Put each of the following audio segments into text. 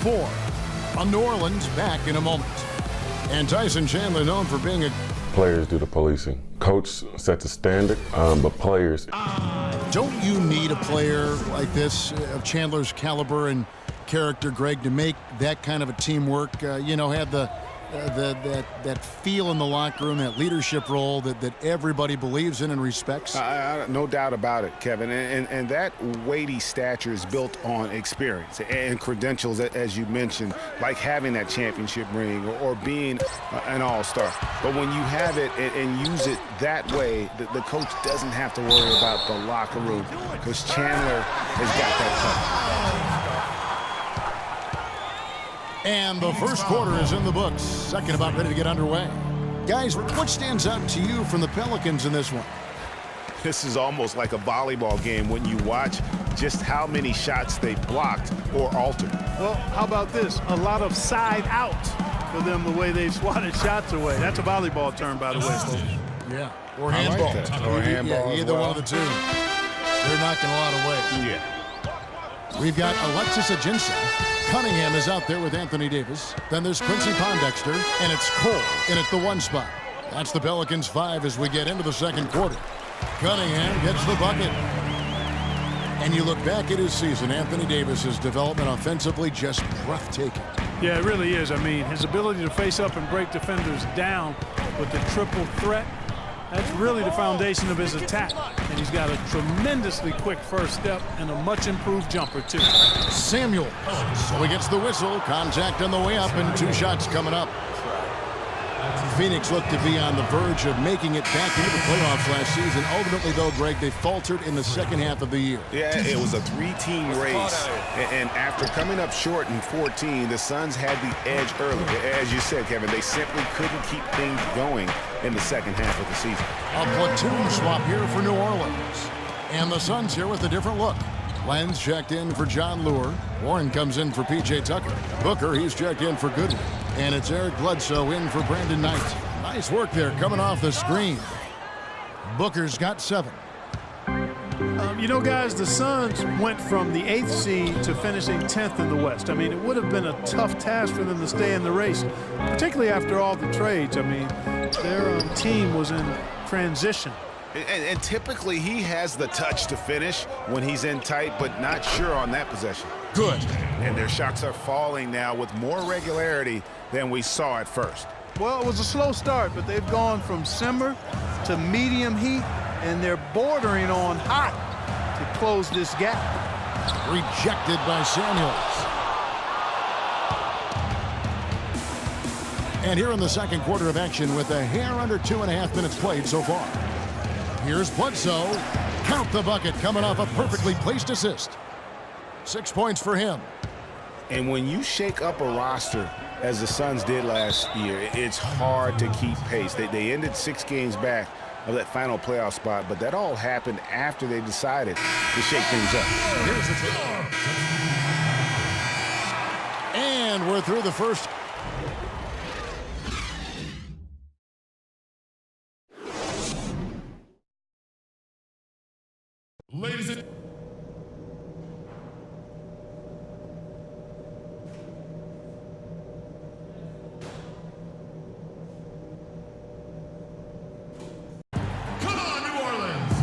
4 on New Orleans. Back in a moment. And Tyson Chandler, known for being a... Players do the policing. Coach sets a standard, but players... Don't you need a player like this of Chandler's caliber and character, Greg, to make that kind of a teamwork, have that feel in the locker room, that leadership role that everybody believes in and respects? No doubt about it, Kevin. And that weighty stature is built on experience and credentials, as you mentioned, like having that championship ring or being an all-star. But when you have it and use it that way, the coach doesn't have to worry about the locker room because Chandler has got that covered. And the first quarter is in the books. Second about ready to get underway. Guys, what stands out to you from the Pelicans in this one? This is almost like a volleyball game when you watch just how many shots they blocked or altered. Well, how about this? A lot of side out for them, the way they've swatted shots away. That's a volleyball term, by the way, folks. Yeah, or handball. Like or handball. Yeah, either one of the two. They're knocking a lot away. Yeah. We've got Alexis Ajinça. Cunningham is out there with Anthony Davis. Then there's Quincy Pondexter, and it's Cole in at the 1 spot. That's the Pelicans 5 as we get into the second quarter. Cunningham gets the bucket. And you look back at his season, Anthony Davis's development offensively just breathtaking. Yeah, it really is. I mean, his ability to face up and break defenders down with the triple threat, that's really the foundation of his attack. And he's got a tremendously quick first step and a much improved jumper, too. Samuel. So he gets the whistle. Contact on the way up and 2 shots coming up. Phoenix looked to be on the verge of making it back into the playoffs last season. Ultimately, though, Greg, they faltered in the second half of the year. Yeah, it was a 3-team race. And after coming up short in 14, the Suns had the edge early. As you said, Kevin, they simply couldn't keep things going in the second half of the season. A platoon swap here for New Orleans. And the Suns here with a different look. Lenz checked in for John Lure. Warren comes in for P.J. Tucker. Booker, he's checked in for Goodwin. And it's Eric Bledsoe in for Brandon Knight. Nice work there coming off the screen. Booker's got 7. Guys, the Suns went from the 8th seed to finishing 10th in the West. I mean, it would have been a tough task for them to stay in the race, particularly after all the trades. I mean, their team was in transition. And typically he has the touch to finish when he's in tight, but not sure on that possession. Good. And their shots are falling now with more regularity than we saw at first. Well, it was a slow start, but they've gone from simmer to medium heat, and they're bordering on hot to close this gap. Rejected by Samuels. And here in the second quarter of action with a hair under 2.5 minutes played so far. Here's Bledsoe. Count the bucket coming off a perfectly placed assist. 6 points for him. And when you shake up a roster, as the Suns did last year, it's hard to keep pace. They ended 6 games back of that final playoff spot, but that all happened after they decided to shake things up. And we're through the first. Ladies and come on, New Orleans!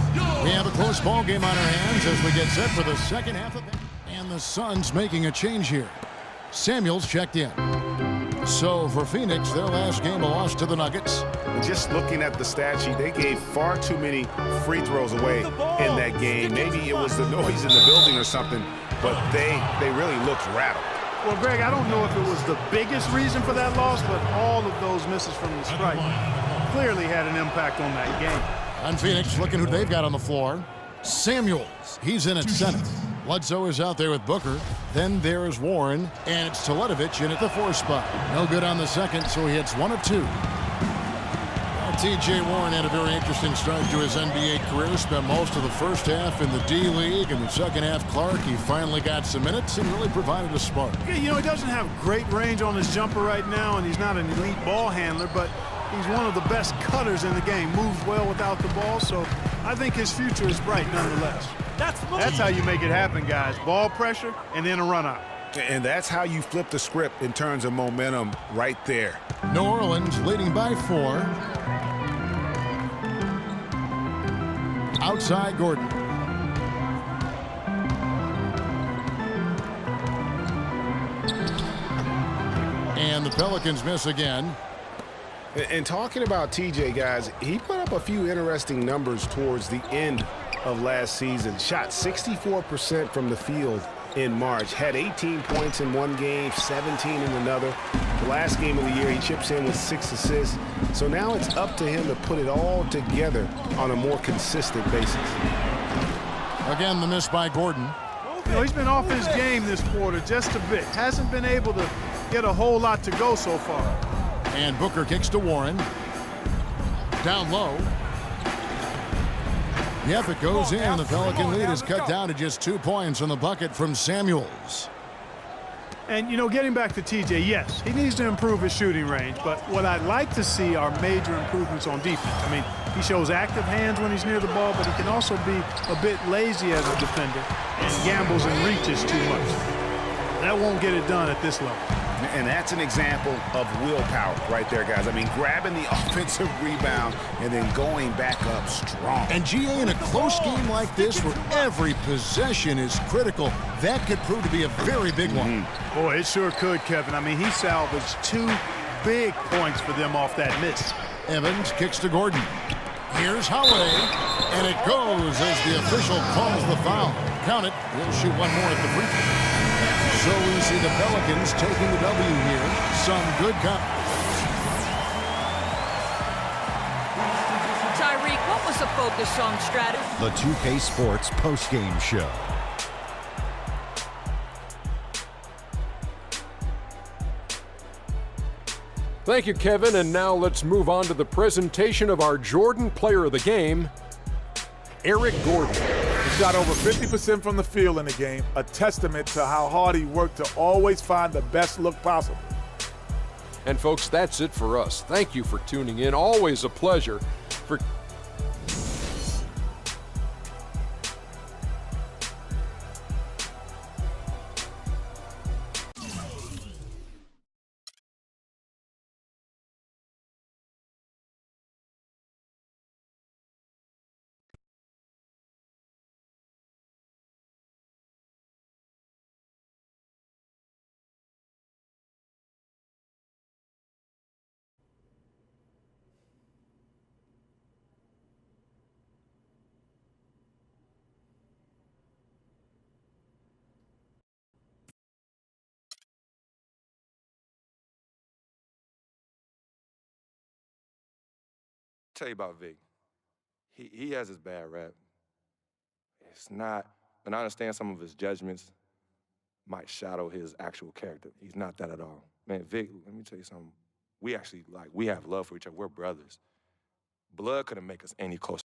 We have a close ball game on our hands as we get set for the second half of that. And the Suns making a change here. Samuels checked in. So for Phoenix, their last game a loss to the Nuggets. Just looking at the stat sheet, they gave far too many free throws away in that game. Maybe it was the noise in the building or something, but they really looked rattled. Well, Greg, I don't know if it was the biggest reason for that loss, but all of those misses from the stripe clearly had an impact on that game. And Phoenix looking who they've got on the floor. Samuels, he's in at center. Bledsoe is out there with Booker. Then there's Warren, and it's Teletovic in at the 4 spot. No good on the second, so he hits 1 of 2. T.J. Warren had a very interesting start to his NBA career. Spent most of the first half in the D-League. In the second half, Clark, he finally got some minutes and really provided a spark. Yeah, he doesn't have great range on his jumper right now, and he's not an elite ball handler, but he's one of the best cutters in the game. Moves well without the ball, so I think his future is bright nonetheless. That's how you make it happen, guys. Ball pressure and then a run out. And that's how you flip the script in terms of momentum right there. New Orleans leading by 4. Outside Gordon. And the Pelicans miss again. And talking about TJ, guys, he put up a few interesting numbers towards the end of last season. Shot 64% from the field in March. Had 18 points in one game, 17 in another. The last game of the year, he chips in with 6 assists. So now it's up to him to put it all together on a more consistent basis. Again, the miss by Gordon. You know, he's been off his game this quarter just a bit. Hasn't been able to get a whole lot to go so far. And Booker kicks to Warren. Down low. Yep, it goes in. The Pelican lead is cut down to just 2 points on the bucket from Samuels. And, you know, getting back to TJ, yes, he needs to improve his shooting range. But what I'd like to see are major improvements on defense. I mean, he shows active hands when he's near the ball, but he can also be a bit lazy as a defender and gambles and reaches too much. That won't get it done at this level. And that's an example of willpower right there, guys. I mean, grabbing the offensive rebound and then going back up strong. And GA, in a close game like this where every possession is critical, that could prove to be a very big one. Boy, it sure could, Kevin. I mean, he salvaged 2 big points for them off that miss. Evans kicks to Gordon. Here's Holiday, and it goes as the official calls the foul. Count it. He'll shoot one more at the free throw. So we see the Pelicans taking the W here. Some good Tyreek, what was the focus on strategy? The 2K Sports postgame show. Thank you, Kevin. And now let's move on to the presentation of our Jordan Player of the Game, Eric Gordon. He shot over 50% from the field in the game, a testament to how hard he worked to always find the best look possible. And folks, that's it for us. Thank you for tuning in. Always a pleasure. Tell you about Vic. He has his bad rap. It's not, and I understand some of his judgments might shadow his actual character. He's not that at all. Man, Vic, let me tell you something. We actually, we have love for each other. We're brothers. Blood couldn't make us any closer.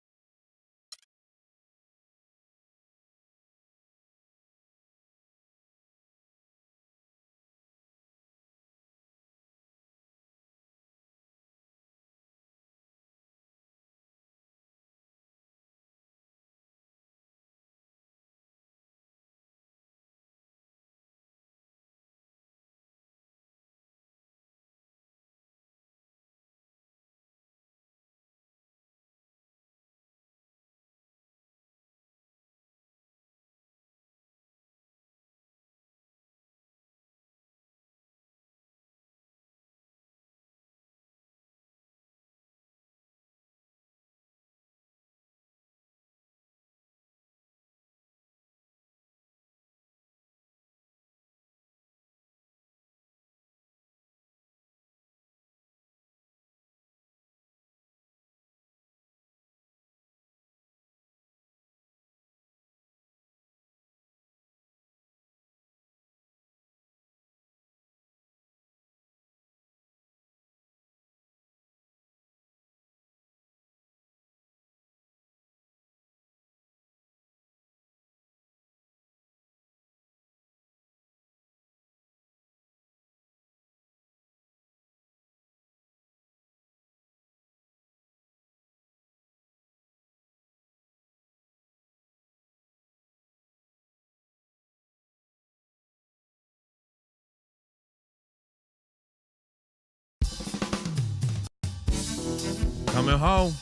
Coming home,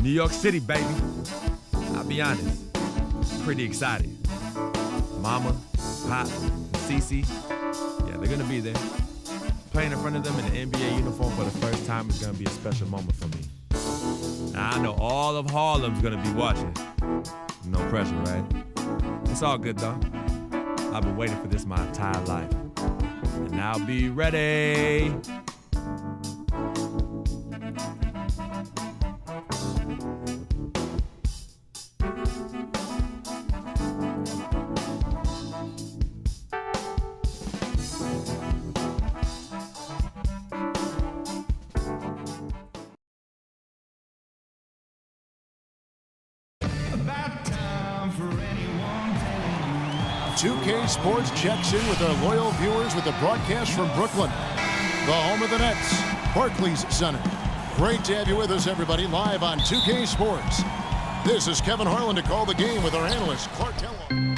New York City, baby. I'll be honest, pretty excited. Mama, Pop, Cece, yeah, they're gonna be there. Playing in front of them in the NBA uniform for the first time is gonna be a special moment for me. Now, I know all of Harlem's gonna be watching. No pressure, right? It's all good, though. I've been waiting for this my entire life. And I'll be ready. About time for anyone. 2K Sports checks in with our loyal viewers with a broadcast from Brooklyn, the home of the Nets, Barclays Center. Great to have you with us, everybody, live on 2K Sports. This is Kevin Harlan to call the game with our analyst, Clark Kellogg.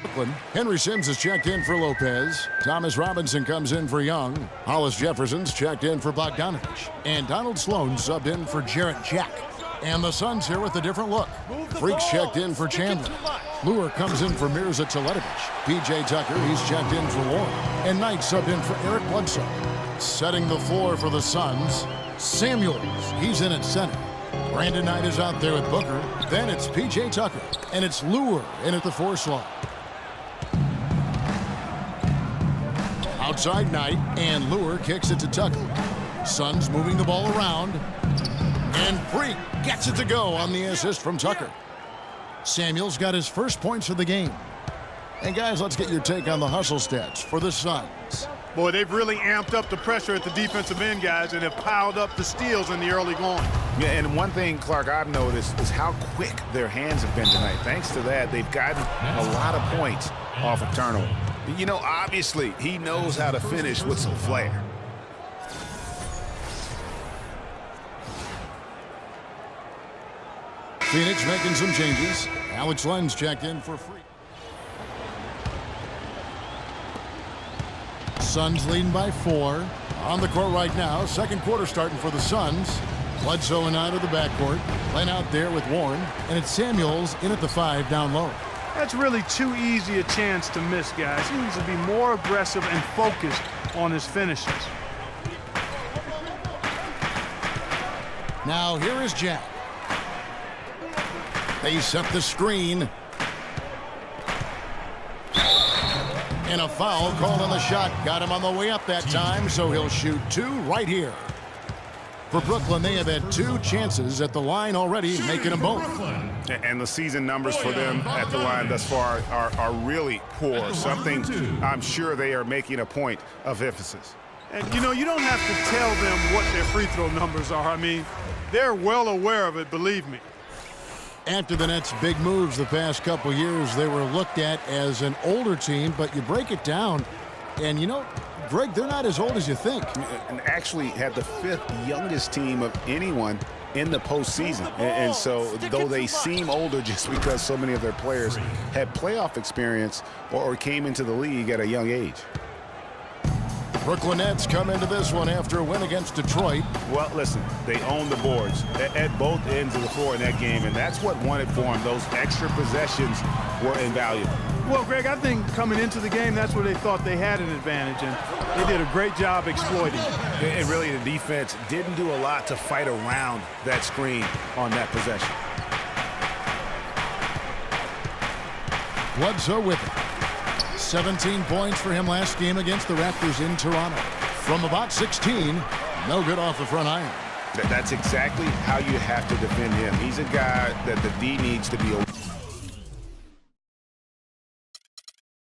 Brooklyn, Henry Sims has checked in for Lopez. Thomas Robinson comes in for Young. Hollis Jefferson's checked in for Bogdanovich. And Donald Sloan subbed in for Jarrett Jack. And the Suns here with a different look. Freaks checked in for Chandler. Lure comes in for Mirza Teletovic. P.J. Tucker, he's checked in for Warren. And Knight subbed in for Eric Bledsoe. Setting the floor for the Suns, Samuels, he's in at center. Brandon Knight is out there with Booker. Then it's P.J. Tucker. And it's Lure in at the 4 slot. Outside Knight, and Lure kicks it to Tucker. Suns moving the ball around. And Freak gets it to go on the assist from Tucker. Samuels got his first points of the game. And guys, let's get your take on the hustle stats for the Suns. Boy, they've really amped up the pressure at the defensive end, guys, and have piled up the steals in the early going. Yeah, and one thing, Clark, I've noticed is how quick their hands have been tonight. Thanks to that, they've gotten a lot of points off of turnover. You know, obviously, he knows how to finish with some flair. Phoenix making some changes. Alex Len's checked in for Freak. Suns leading by 4. On the court right now, second quarter starting for the Suns. Bledsoe and out of the backcourt. Len out there with Warren. And it's Samuels in at the 5 down low. That's really too easy a chance to miss, guys. He needs to be more aggressive and focused on his finishes. Now here is Jack. They set the screen. And a foul called on the shot. Got him on the way up that time, so he'll shoot 2 right here. For Brooklyn, they have had 2 chances at the line already, making them both. And the season numbers for them at the line thus far are really poor, something I'm sure they are making a point of emphasis. And, you know, you don't have to tell them what their free throw numbers are. I mean, they're well aware of it, believe me. After the Nets' big moves the past couple years, they were looked at as an older team, but you break it down, and you know, Greg, they're not as old as you think. And actually had the 5th youngest team of anyone in the postseason. And so, though they seem older just because so many of their players had playoff experience or came into the league at a young age. Brooklyn Nets come into this one after a win against Detroit. Well, listen, they own the boards at both ends of the floor in that game, and that's what won it for them. Those extra possessions were invaluable. Well, Greg, I think coming into the game, that's where they thought they had an advantage, and they did a great job exploiting it. And really, the defense didn't do a lot to fight around that screen on that possession. Bledsoe with it. 17 points for him last game against the Raptors in Toronto. From about 16, no good off the front iron. That's exactly how you have to defend him. He's a guy that the D needs to be